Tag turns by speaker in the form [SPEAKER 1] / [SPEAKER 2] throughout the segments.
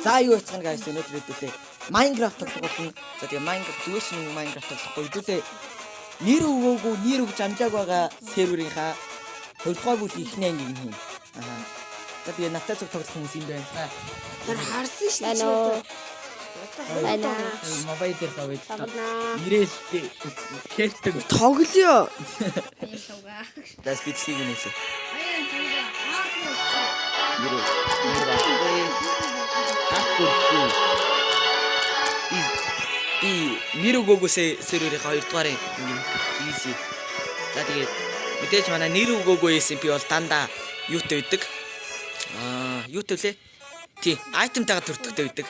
[SPEAKER 1] За юу яцгаана guys өнөөдөр хэдүүлээ. Minecraft тоглох. За тэгээ Minecraft зүгээр шинэ Minecraft тоглохгүй хэдүүлээ. Нэр өгөөгүй, нэр өгж амжааг байгаа серверийнхаа 2 дугаар бүлгийн эхний ангийг нь хийн. Аа. За тэгээ натаа зүг тоглох хүмүүс юм байна. За.
[SPEAKER 2] Тэр харсан шүү дээ. Байна.
[SPEAKER 1] Мобайл дээр тавьж. Нэрэлтэй. Хэлдэг.
[SPEAKER 2] Тоглоё.
[SPEAKER 1] За спидсийг нээсэ. Нэр өгөөгөөсөө серверийн 2 дугаарыг хийсэн. За тэгээд мэдээж манай нэр өгөөгөө SMP бол дандаа юутай байдаг. Юутай лээ? Тий, айтемтайгаа төртөгтэй байдаг.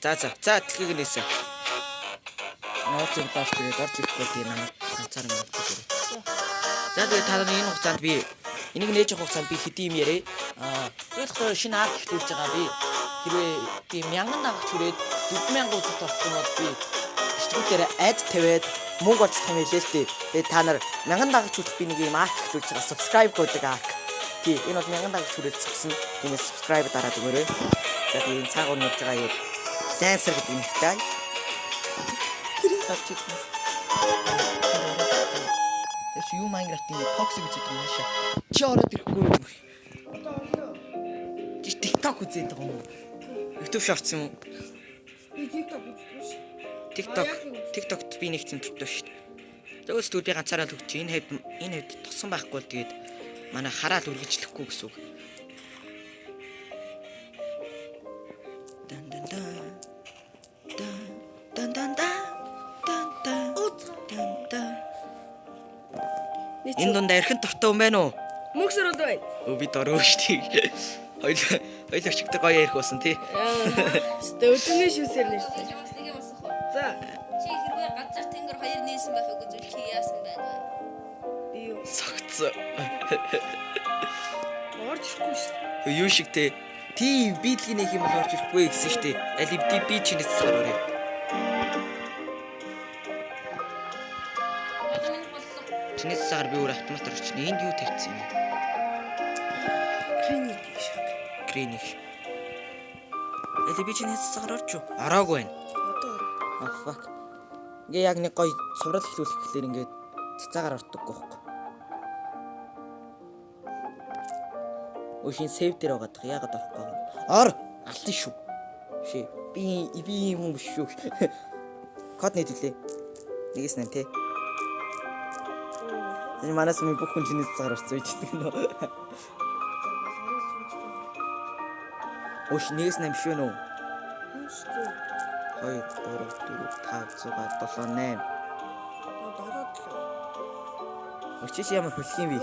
[SPEAKER 1] За дэлхийг нээсэн. Орж ирлээ тэгээд орж ирэхгүй тийм намайг ганцаар юм болчих. За тэгээд та нарын энэ хугацаанд би энийг нээж явах хугацаанд би хэдий юм ярэ. Тэгээд болохоор шинэ арт хэлүүлж байгаа би. Хэрвээ тийм 1000 дагагч хүрээд 4000 үзэлт орсон бол би бичлэгүүдээр ad тавиад мөнгө олж тамилээ л дээ. Тэгээд та нар 1000 дагагч хүртэл би нэг юм арт хэлүүлж байгаа subscribe гэдэг арт. Тий, энэ бол 1000 дагагч хүрээд зогсон. Тиймээс subscribe дараад өгөөрэй. За тэгээд цаагаар нэрж байгаа юм. Dancer гэдэг юм хтай. Тэс юу Minecraft-ийн toxic гэж байгаа юм аашаа. Чи ороод ирэхгүй юу? Чи TikTok үзээд байгаа юм уу? YouTube Shorts юм уу?
[SPEAKER 2] Би TikTok үздэг ш.
[SPEAKER 1] TikTok-т би нэг тийм дуртай шүү дээ. Тэгвэл студид би ганцаараа л өгч энэ хэвд тусан байхгүй бол тэгээд манай хараад үргэлжлэхгүй гэсэн үг. Энэ дундаа эрхэн дуртай юм байна уу?
[SPEAKER 2] Мөксөр бол байна.
[SPEAKER 1] Би дөрөв шүү дээ. Хоёул өчигдөө гоё ярих болсон тий.
[SPEAKER 2] Стөдний шүсэр нэрсэн. За.
[SPEAKER 3] Чи хэрвээ газар тэнгэр хоёр нээсэн байхыг үзвэл чи яасан байна вэ?
[SPEAKER 2] Би юу?
[SPEAKER 1] Согцоо.
[SPEAKER 2] Орж ирэхгүй шүү.
[SPEAKER 1] Юу шиг те. Тий бидлгийн нэг юм бол орж ирэхгүй гэсэн шүү дээ. Аль би чинээс цаараа. Чинээс цаар би өөр автомат орчихно. Энд юу тавьсан юм? Гриник. Аль би чинээс цаар орчих. Ороогүй байна.
[SPEAKER 2] Одоо
[SPEAKER 1] Oh fuck. Ингээ яг нэг гоё сурал хэлүүлэх гэхлээр ингээд цацаагаар ортдоггүй байхгүй. Өхийн сейв дээр байгаад яагаад орохгүй юм? Ор! Алтан шүү. Ши. Би юм биш шүү. Код нэтлээ. Нэгээс нэ тэ. Энэ манаас минь бүх хүн чинээс цаар орцсон үйддэг нөө. Өш нэгээс нэм шүү нөө. 2 3 4 5 6 7 8. Өчигч ямар хөлх юм бэ?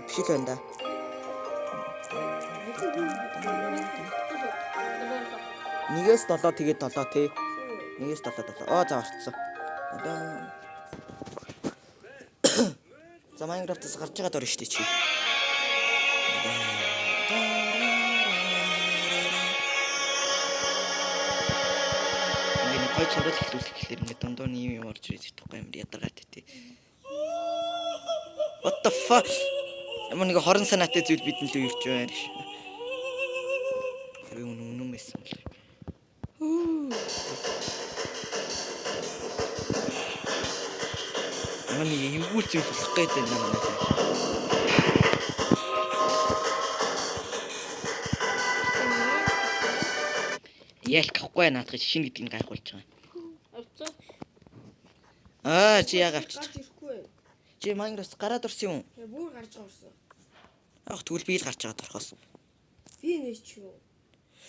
[SPEAKER 1] Пшилэнда. Нэгээс 7 тэгээд 7 тий. Нэгээс 7. За орцсон. За Minecraft-аас гарч байгаа дөрөв штэ чи. Ингээд гой цорол хэлүүлэх гэхэлэр ингээд дундуур нь юм орж ирээд идэхгүй юм ядаргаатай тий. What the fuck? Ямар нэг хорон санаатай зүйл бидэнд л ирж байна ш. Тэр үнэн мэсэн бол. Амны эвгүүл зүйл болох гээд байна манайс. Ялк авахгүй наадах шинэ гэдгийг гайхуулж байгаа.
[SPEAKER 2] авцаа.
[SPEAKER 1] Чи яагаад авчиж?
[SPEAKER 2] Гарч ирэхгүй.
[SPEAKER 1] Чи Minecraft гараад орсон юм?
[SPEAKER 2] Бүр гарч орсон.
[SPEAKER 1] Тэгвэл би л гарч байгаа дөрхос.
[SPEAKER 2] Би нээч юу?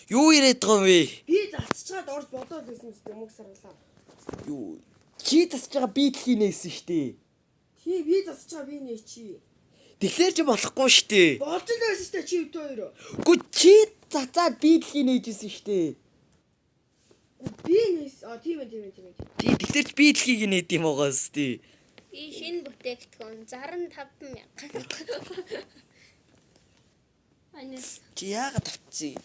[SPEAKER 1] Юу ирээд байгаа юм бэ?
[SPEAKER 2] Би засчаад орж бодоод байсан үстэй мөг сарлаа.
[SPEAKER 1] Юу? Чи засж байгаа би дэлхий нээсэн штэ.
[SPEAKER 2] Тий би засчаа би нээчи.
[SPEAKER 1] Тэгэхээр чи болохгүй штэ.
[SPEAKER 2] Болж л байсан штэ чи өвдөө хоёр.
[SPEAKER 1] Гү чи цацаад би дэлхий нээжсэн штэ.
[SPEAKER 2] Би нээс тийм ээ.
[SPEAKER 1] Тий тэгэхээр ч би дэлхийг нээд юм байгаас тий.
[SPEAKER 3] Би шинэ бүтээгдэхүүн 65,000. Анис.
[SPEAKER 1] Чи яагаад тавцсан?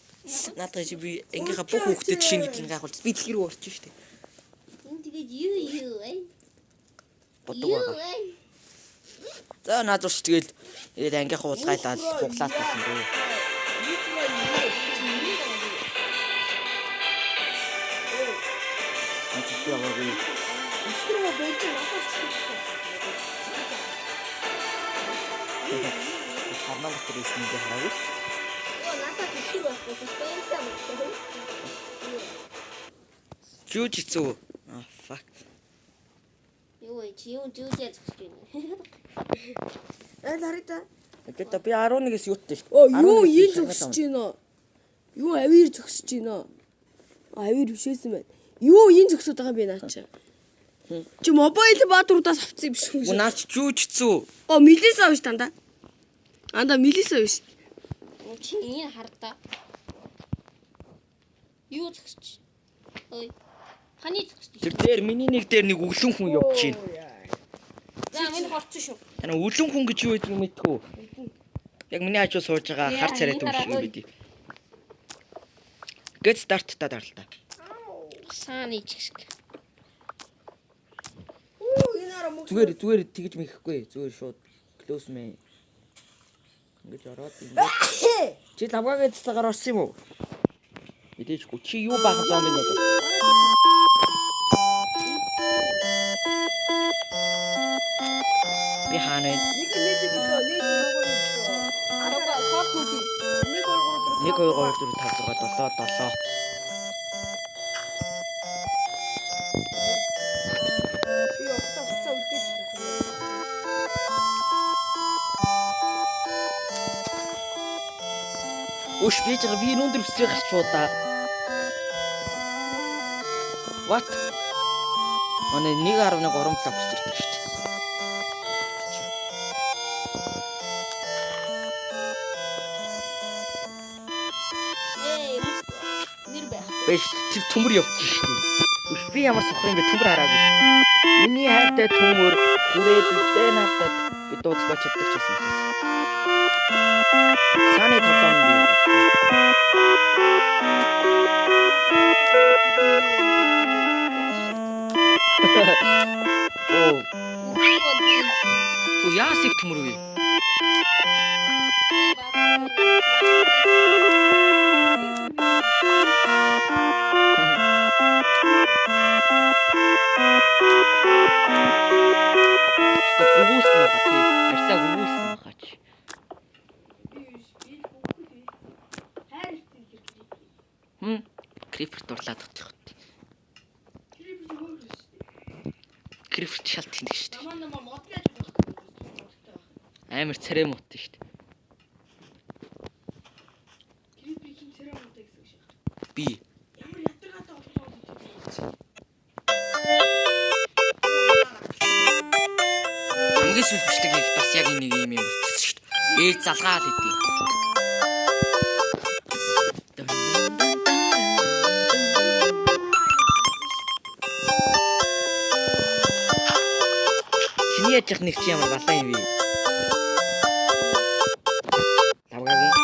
[SPEAKER 1] Наадах чи би ангийнхаа бүх хүүхдэд шинэ гэдгийг гайхуулж би дэлгэр рүү орчих штэ.
[SPEAKER 3] Энэ тэгээд юу ай.
[SPEAKER 1] Бодог байгаа. За наадууш тэгэл ангийнхаа уулгайлаад хуглаад байсан дөө. Ачиж яваагүй.
[SPEAKER 2] Өстрөө байж надаас чиглэсэн.
[SPEAKER 1] Хармал төрөөс нэг хараагүй.
[SPEAKER 3] Надад ихтэй байхгүй спенстэй байна.
[SPEAKER 1] Жужитсу. А fuck.
[SPEAKER 3] Юу чи юу жүүжээ зогсож байна.
[SPEAKER 2] Харита.
[SPEAKER 1] Гэтэ би 11-с юуттай шүү.
[SPEAKER 2] Оо юу ийн зогсож байна. Юу авир зогсож байна. Авир бишээсэн байна. Юу ийн зогсоод байгаа юм бэ наача. Чи мобайл баатаруудаас авцсан юм биш үү?
[SPEAKER 1] Наач жужитсу.
[SPEAKER 2] Оо милиса биш танда. Анда милиса биш.
[SPEAKER 3] Чи энэ хардаа. Юу зогсож. Ой. Ханы зогсож.
[SPEAKER 1] Тэр дээр миний нэг дээр нэг өглөн хүн явж байна.
[SPEAKER 3] За минь хорцсон шүү.
[SPEAKER 1] Тана өглөн хүн гэж юу гэдэг юм мэдхүү. Яг миний хажуу сууж байгаа хар царайд юм шиг бид. Get start та дарлаа.
[SPEAKER 3] Сааны чигшг.
[SPEAKER 2] Энараа мөг.
[SPEAKER 1] Зүгээр тэгж мэхэхгүй. Зүгээр шууд close мэ. Ингэж ороод ингэ. Чи лавгагийн цэцлэгээр орсон юм уу? Мэдээчгүй. Чи юу баахан зам юм бэ? Би хаана вэ?
[SPEAKER 2] Нэг логоо юу.
[SPEAKER 3] Арга код нүди.
[SPEAKER 1] 1 2 3 4 5 6 7 7.
[SPEAKER 2] Би огтаа хуцаа үлдээж байна.
[SPEAKER 1] Үш бийж байгаа би өндөр өсрэх шуудаа. What? Манай 1.3 блок өсөрдөг шүү дээ.
[SPEAKER 3] Нэр байх.
[SPEAKER 1] Биш тэр төмөр явчих шүү дээ. Үш би ямар сохор юм бэ төмөр хараагүй. Миний хайртай төмөр хүрээд үдээ надад би дууцгаач чаддаг ч гэсэн. Саны тоглоом би. Оо. Ту яасыг төмөр вэ? Гүгүүлсэн байгаа тий. Арсаа гүгүүлсэн байгаа чи. Крипер дурлаад байгаа юм. Крипер шалт хийдэг шүү дээ.
[SPEAKER 2] Намаа модны
[SPEAKER 1] Амар царай мут шүү дээ.
[SPEAKER 2] Крипийн церемонтэй гэсэн шиг.
[SPEAKER 1] Би
[SPEAKER 2] Ямар ятаргаатай болоод байгаа юм.
[SPEAKER 1] хамгийн сүүл бичлэг хийх бас яг нэг юм болчихсон шүү дээ. Ээж залгаал хэдий. Чиний яаж их нэг чи ямар балан юм бэ? Лавгагийн.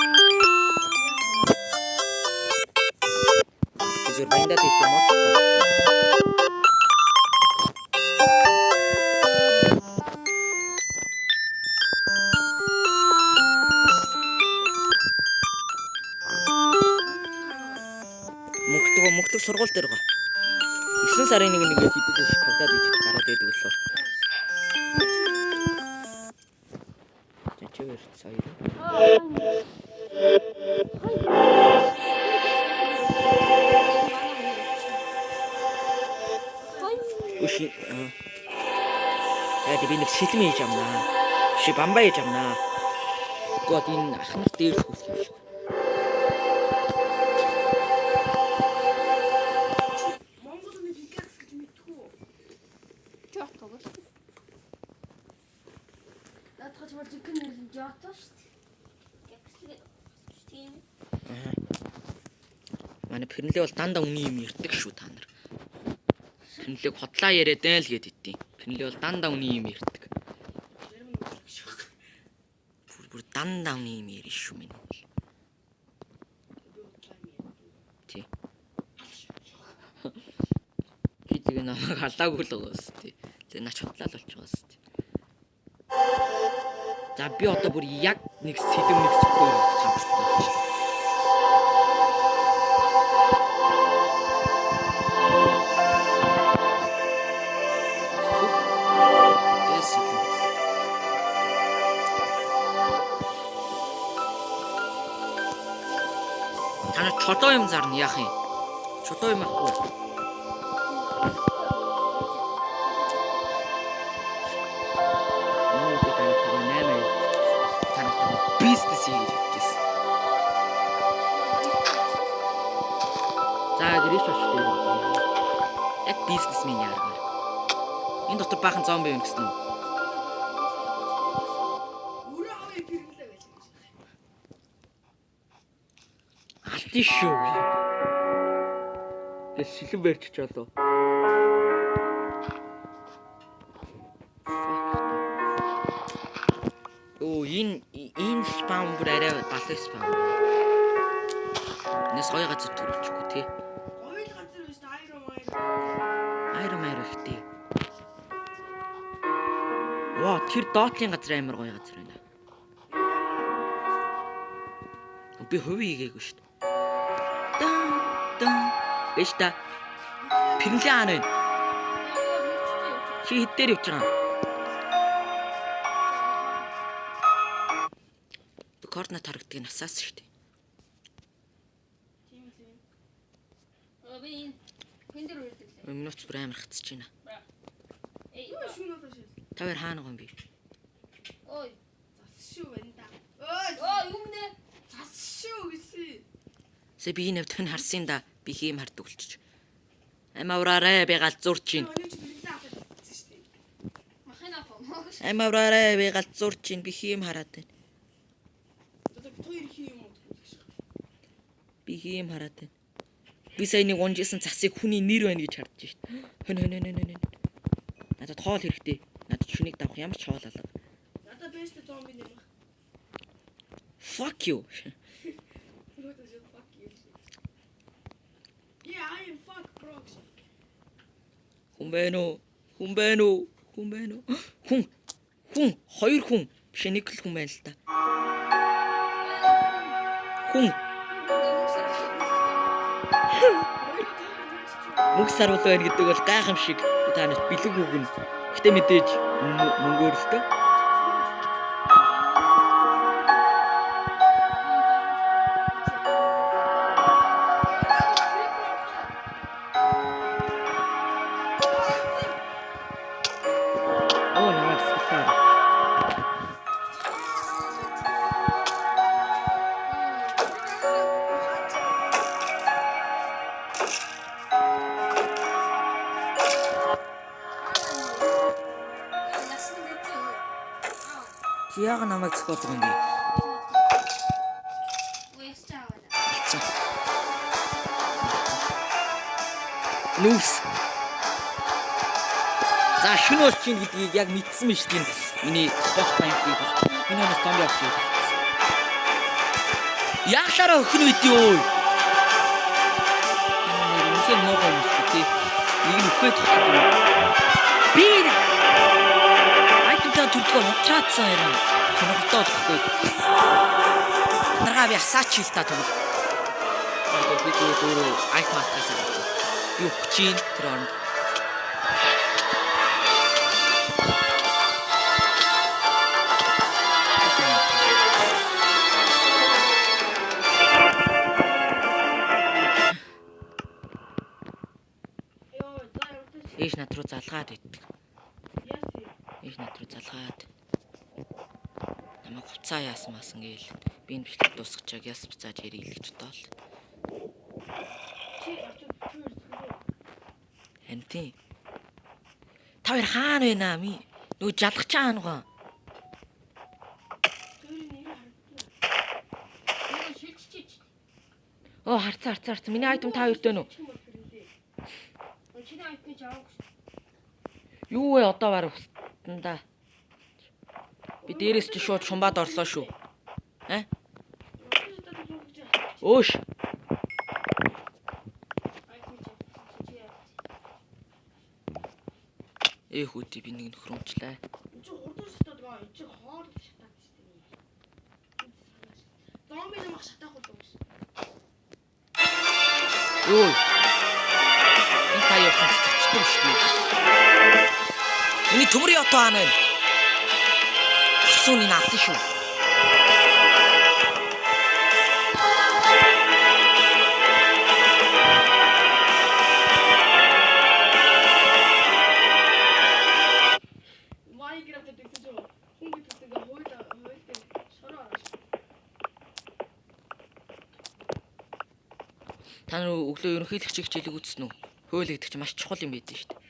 [SPEAKER 1] Зүгээр баяндаа тийх юм уу? Мөнхөд сургууль дээр гоо. 9 сарын 1-нд ингээд хэдэж тоглоод идэх гараад байдаг лөө. Чичээр цаая. Үгүй. Яг би нэг сэлэм хийж амнаа. Чи бамбай хийж амнаа. God энэ ах нар дээр хөлөх юм шиг.
[SPEAKER 2] Монголын пикакс гэж мэдтгүү.
[SPEAKER 3] Жот тоглож.
[SPEAKER 2] Наадах ч бол жигэн нэр жото шүү дээ.
[SPEAKER 3] Гэвчлэг тийм.
[SPEAKER 1] Манай Пэрнэлээ бол дандаа үний юм ярьдаг шүү та нар. Пэрнэлийг хотлаа яриад байл гэд идэв. Пэрнэлээ бол дандаа үний юм ярьдаг. Бүр дандаа үний юм ярина шүү минь. Тэгээ намайг халаагүй л байгаа шүү дээ. Тэгээ нач хутлаа л болчихгоо шүү дээ. За би одоо бүр яг нэг сэлэм нэг зөвхөн хамттай. Тана чодоо юм зарна яах юм? Чодоо юм ахгүй. Бизнес хийгдэж. За гэрээч очтой. Яг бизнесмен яагаар. Энэ дотор баахан зомби байна гэсэн үү? Тишүү. Тэс сэлэн барьчих жолоо. Оо энэ спам бүр арай балай спам. Нэс гоё газар төрүүлчихгүй тий.
[SPEAKER 2] Гоё газар биш
[SPEAKER 1] Iron Man ихтэй. Ваа тэр доотлын газар амар гоё газар байна. Би хувийн хийгээгүй шүү дээ. Биш та. Пинлээ ана. Чи хэд дээр явж байгаа? Координат харагддаг насаас шүү дээ.
[SPEAKER 3] Тийм үү. Би энэ хэн дээр үрдэг лээ.
[SPEAKER 1] Минут бүр амар хацж байна.
[SPEAKER 2] Юу шүүнэ таш.
[SPEAKER 1] Та хоёр хаана байгаа юм бэ?
[SPEAKER 3] Ой.
[SPEAKER 2] Зас шүү байна да.
[SPEAKER 3] Ой, юу нэ?
[SPEAKER 2] Зас шүү гэсэн.
[SPEAKER 1] Сэ би энэ өвтөн харсан да. Би хийм хардаг болчих. Амавраарэ би галзуурч чинь.
[SPEAKER 3] Махина помогш.
[SPEAKER 1] Амавраарэ би галзуурч чинь би хийм хараад байна. Би хийм хараад байна. Би сая нэг унжсэн засыг хүний нэр байна гэж хардж шít. Хөн. Надад хоол хэрэгтэй. Надад шүнийг давах ямар ч хоол алга.
[SPEAKER 2] Надад бэст зомби нэр.
[SPEAKER 1] Fuck you.
[SPEAKER 2] Yeah, I am fuck bro.
[SPEAKER 1] Хүн байна уу? Хүн хоёр хүн биш нэг л хүн байна л та. Хүн мөх саруул байна гэдэг бол гайхамшиг та нарт бэлэг өгнө. Гэтэ мэдээж мөнгөөр л тоо. Яагаад намайг зөхиолдог юм бэ?
[SPEAKER 3] Ой, ястаа.
[SPEAKER 1] Нүс. За шүн болж чинь гэдгийг яг мэдсэн мэт тийм миний Spotify feed. Миний нэг зомби авч ирсэн. Яахлаараа өхөн үйд юу? Үнэхээр муухай юм шүү дээ. Нэг нь өхөөд тахсан. Би айтаа түрдгөө уцаадсан юм. Сонирхолтой болохгүй. Наргаа би асаач хэл та түгэл. Одоо би өөрөө айтмаасаа. Юу чинь тэр он. Ээж над руу залгаад иддэг. Ээж над руу залгаад. Намайг хуцаа яасан масан гээл. Би энэ бичлэг дуусгачааг яс буцааж ярил гэж бодлоо. Энти. Та хоёр хаана вэ наа ми? Нөгөө жалгах чаана гоо. Оо харцаа. Миний айтем та хоёрт байна уу?
[SPEAKER 3] Чиний айтмыг авах.
[SPEAKER 1] Юу вэ одоо барах устанда. Би дээрээс чи шууд шумбаад орлоо шүү. Өөш. Хөөдий би нэг нөхрөмчлээ.
[SPEAKER 2] Чи хурдан шатаад байгаа. Чи хоол шатаад шүү дээ. Зомби намайг шатаах болов гэж.
[SPEAKER 1] Ой. Энэ таяа хацчихсан шүү дээ. Миний төмрийн ото аа нэ. Асууны наадсан шүү. Та нар өглөө ерөнхийлөгч хичээлийг үзсэн үү? Хөөлөгдөг чи маш чухал юм байдэн шүү дээ.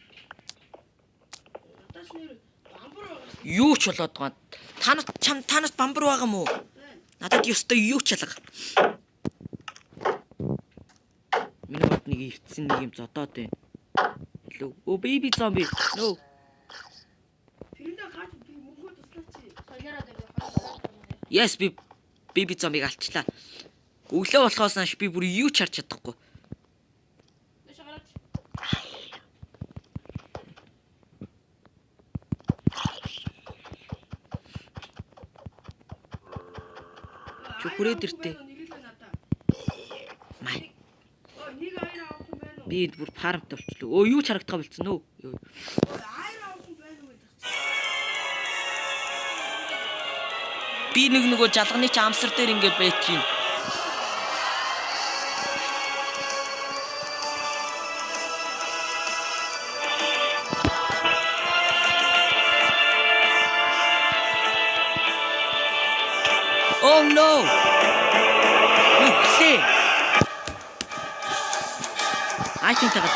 [SPEAKER 2] Надаас нэр бамбар байгаа.
[SPEAKER 1] Юу ч болоод байгаа. Танаас бамбар байгаа мó? Надад ёстой юу ч ялга. Миний бод нэг ивцэн нэг юм зодоод байна. Оо baby zombie. No.
[SPEAKER 2] Тэрэндээ гаж би мөнгөө туслаач.
[SPEAKER 3] Солиороод байгаа.
[SPEAKER 1] Yes би baby zombie-г алчлаа. Өглөө болохоос нааш би бүр юу ч харж чадахгүй.
[SPEAKER 3] Биш гараач.
[SPEAKER 1] Чи хүрээд иртээ. Май.
[SPEAKER 2] Нэг аяр авах юм байна уу?
[SPEAKER 1] Би бүр фармт болчихлоо. Оо юу ч харагдах болцсон нөө.
[SPEAKER 2] Аяр авах юм байна уу гэдэг чинь.
[SPEAKER 1] Би нөгөө жалганы ч амсар дээр ингэ байж чинь. Oh no! Үхлээ. I think that was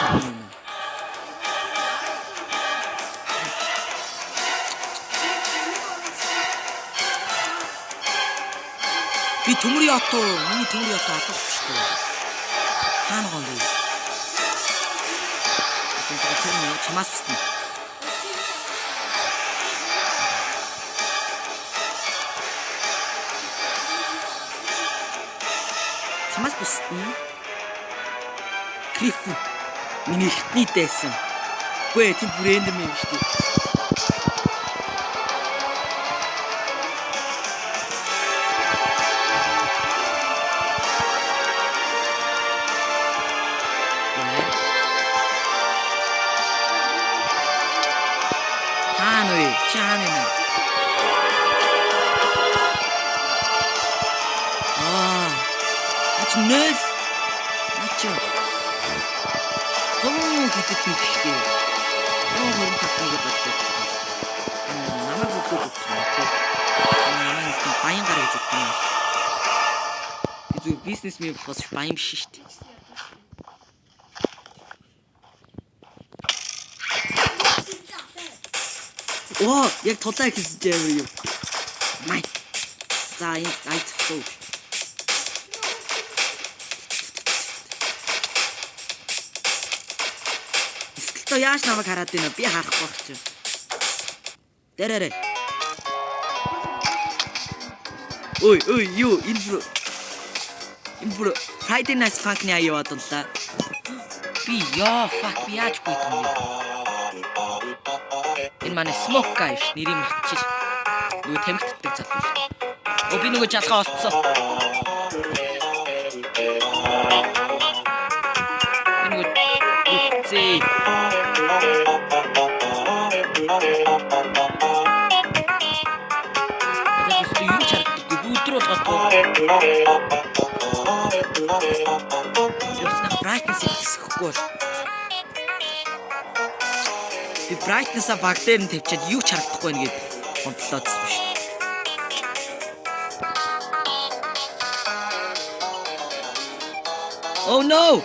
[SPEAKER 1] би төмрийн ото, миний төмрийн ото алуулчихсан. Хаана гоо вэ? Тэгээд чамаас нь чамаас бүсдэн Криф миний ихний дайсан. Гүй тийм брэнд юм шүү дээ. Хааны чааны. Нөл ачаа зүүн гэдэг нь гэхдээ зүүн хөрөн татна гэдэг байна. Намайг өгөх гэдэг. Намайг баян гараа гэж байна. Би зөв бизнесмен болохоос баян биш шүү дээ. Оо, яг тулаа хэлж байгаа юм. Май. За энэ айцгүй. То яаж намайг хараад байна би харахгүй ч юм. Дээрээ. Ой юу энэ бүр Friday Night Funk-ны аяа бодлоо. Би fuck би яаж гүйт юм бэ? Энэ манай Smoke guy ш нэрийн мартчих. Нөгөө тамхитдаг зат биш. Оо би нөгөө жалгаа олцсон. Нөгөө зээ би brightness-а баг дээр нь тавьчаад юу ч харагдахгүй нэгэд гомдлоодсон шүү дээ. Oh no!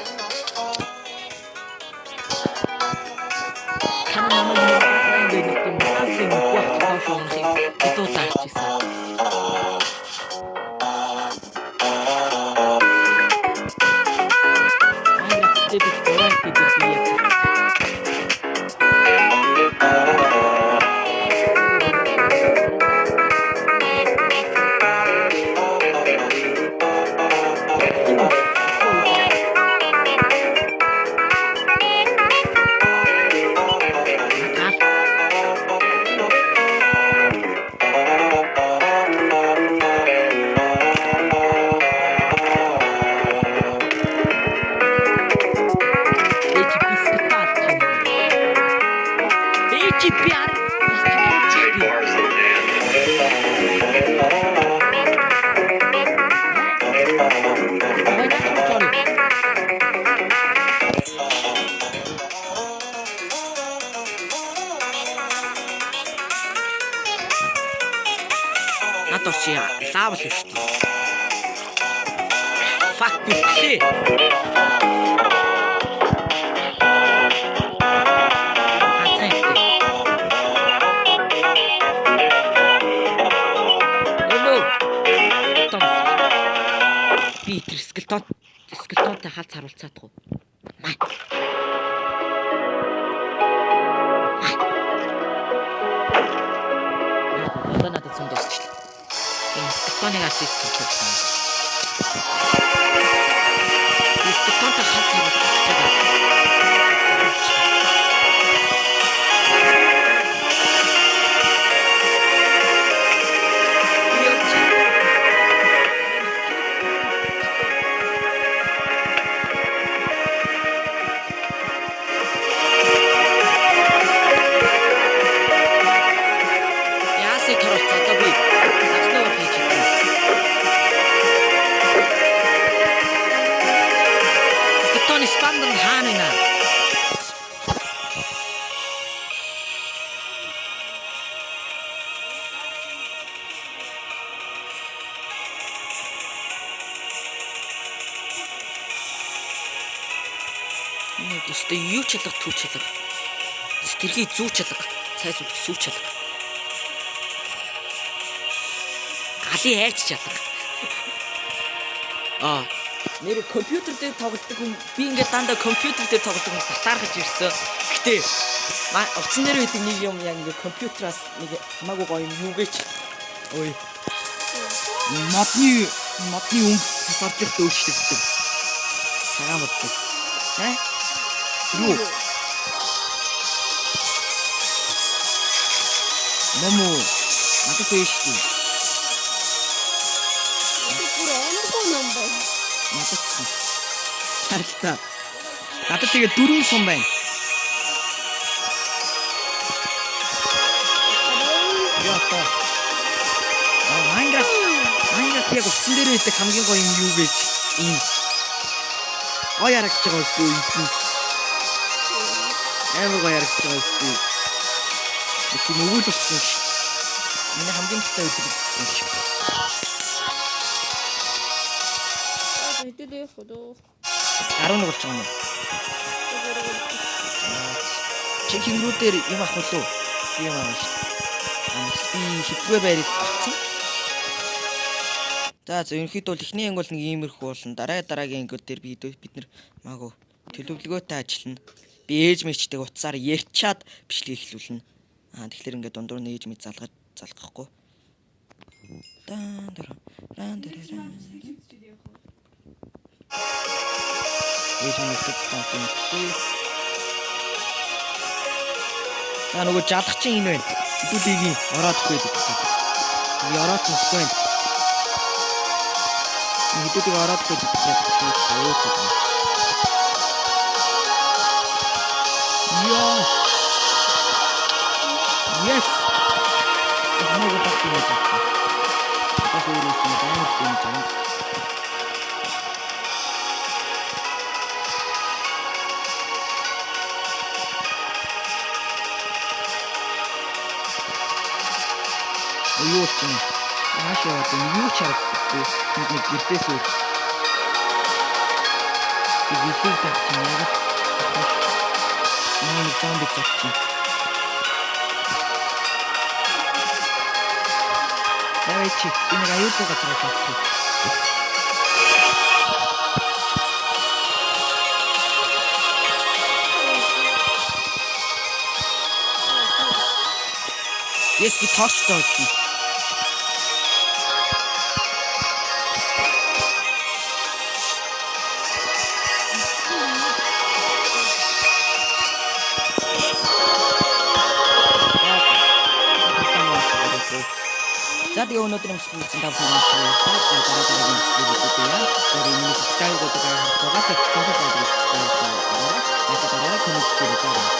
[SPEAKER 1] Надад чи лаавал шүү дээ. Fuck bitch. Би скелетонтой хаалц харуулж чадахгүй. Май. Одоо надад зам дуусчихлаа. Энэ скелетоныг асууж байна. Би скелетонтой хаалц харуулж чадахгүй. Спандер хаана. Нэг өстө юу ч алга түүч алга. Сэтгэрхий зүүч алга. Цайс үт сүүч алга. Галын айч алга. Нэр компьютер дээр тоглодог хүн би ингээд дандаа компьютер дээр тоглодог хүн татаархаж ирсэн. Гэтэ утсан дээр байдаг нэг юм яг ингээд компьютераас нэг хамаагүй гоё юм юугээч. Ой. Модны өнгө засарч их дөөлшөлдөг. Цагаан боддог. Юу? Нэмүү. Надад биш үү? Харилтаа. Надад тэгээ 4 сум байна. Яа. Майнкрафт яг утсан дээр байдаг хамгийн гоё юм юу гэж ийм гоё харагдаж байгаа үстэй юм. Амар гоё харагдаж байгаа үстэй. Их нүгэл болсон ш. Миний хамгийн ихтэй үстэй болсон ш.
[SPEAKER 2] Хэдээд явах уу?
[SPEAKER 1] 11 болж байгаа юм. Чи хингрүүдээр юм авах уу? Би юм авах шүү. Би хитвэ байрыг авсан. За ерөнхийдөө ихний анги бол нэг иймэрхүү болно. Дараагийн ангиуд дээр бид нар магу төлөвлөгөөтэй ажиллана. Би ээж мэжтэй утсаар ярьчаад бичлэг эхлүүлнэ. Тэгэхээр ингээд дундуур нь ээж мэд залгахгүй. Ээж мэд таатай. Нөгөө жадах чинь энэ байна. Хэдүүлгийг ороодгүй гэдэг. Би ороод мөхгүй байна. Хэдүүлгийг ороодгүй гэдэг чинь Яа. Yes. Много багтсан байна. Бас өөрөө юм байна. Юу ч юм. Аашаа юу ч харахгүй. Нэг гэртээс үү. Висийг тавьчихсан яг. Нэг зомби тавьчихсан. Давайте, энэ аюулгүй газар тавьчих. Если точно очень. За тэгээ өнөөдөр юм шиг үзсэн тав хүмүүс дараагийн видео яа. Тэгээд миний subscribe гэдэг харагдаж байгаа. Тэгээд comment хийгэй. Тэгээд дараа комент хийгэй.